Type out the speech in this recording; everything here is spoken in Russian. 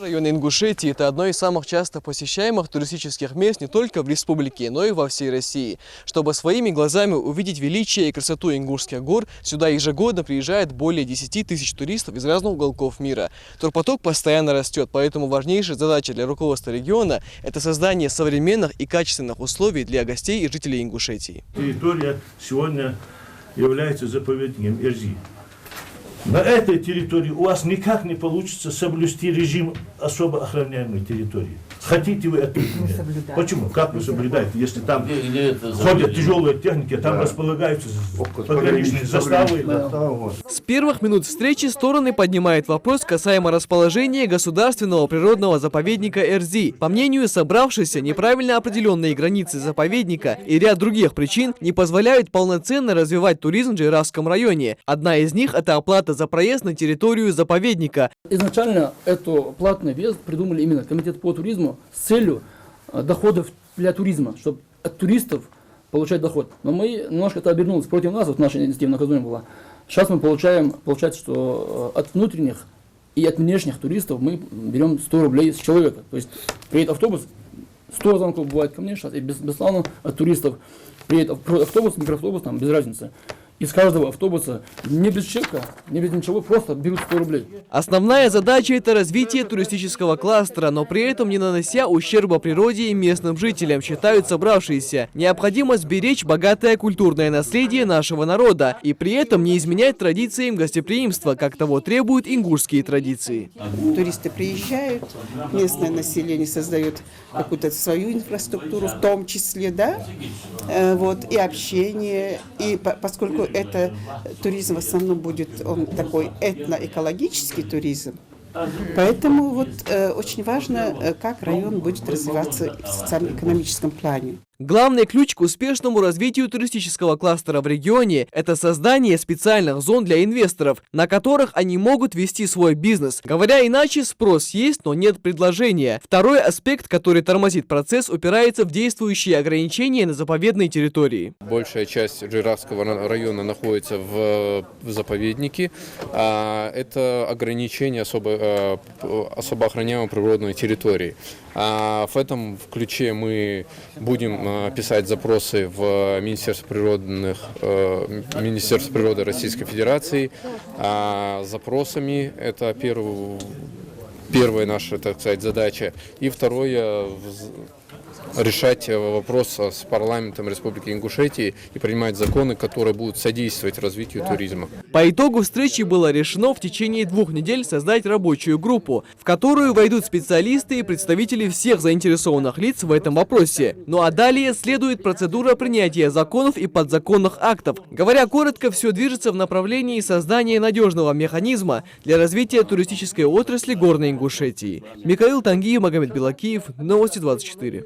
Район Ингушетии – это одно из самых часто посещаемых туристических мест не только в республике, но и во всей России. Чтобы своими глазами увидеть величие и красоту ингушских гор, сюда ежегодно приезжает более 10 тысяч туристов из разных уголков мира. Турпоток постоянно растет, поэтому важнейшая задача для руководства региона – это создание современных и качественных условий для гостей и жителей Ингушетии. Территория сегодня является заповедником Эрзи. На этой территории у вас никак не получится соблюсти режим особо охраняемой территории. Хотите вы это или нет? Почему? Как вы соблюдаете, если там ходят тяжелые техники, там располагаются пограничные заставы? С первых минут встречи стороны поднимают вопрос касаемо расположения государственного природного заповедника Эрзи. По мнению собравшихся, неправильно определенные границы заповедника и ряд других причин не позволяют полноценно развивать туризм в Джейравском районе. Одна из них – это оплата за проезд на территорию заповедника. Изначально эту платный въезд придумали именно Комитет по туризму с целью доходов для туризма, чтобы от туристов получать доход. Но мы немножко это обернулось против нас, вот наша инициатива наказуема была. Сейчас мы получается, что от внутренних и от внешних туристов мы берем 100 рублей с человека. То есть приедет автобус, 100 звонков бывает ко мне сейчас, и бесплатно от туристов. Приедет автобус, микроавтобус, там без разницы. Из каждого автобуса не без чека, не без ничего, просто берут 100 рублей. Основная задача – это развитие туристического кластера, но при этом не нанося ущерба природе и местным жителям, считают собравшиеся. Необходимо сберечь богатое культурное наследие нашего народа и при этом не изменять традициям гостеприимства, как того требуют ингушские традиции. Туристы приезжают, местное население создает какую-то свою инфраструктуру, в том числе, да, вот, и общение, и поскольку это туризм в основном будет он такой этноэкологический туризм, поэтому вот очень важно, как район будет развиваться в социально-экономическом плане. Главный ключ к успешному развитию туристического кластера в регионе – это создание специальных зон для инвесторов, на которых они могут вести свой бизнес. Говоря иначе, спрос есть, но нет предложения. Второй аспект, который тормозит процесс, упирается в действующие ограничения на заповедной территории. Большая часть Джейравского района находится в заповеднике. Это ограничение особо охраняемой природной территории. В этом ключе мы будем писать запросы в Министерство природы Российской Федерации. Запросами это первая наша, так сказать, задача. И второе – решать вопрос с парламентом Республики Ингушетии и принимать законы, которые будут содействовать развитию туризма. По итогу встречи было решено в течение 2 недель создать рабочую группу, в которую войдут специалисты и представители всех заинтересованных лиц в этом вопросе. Ну а далее следует процедура принятия законов и подзаконных актов. Говоря коротко, все движется в направлении создания надежного механизма для развития туристической отрасли Горной Ингушетии. Михаил Тангиев, Магомед Белакиев, Новости 24.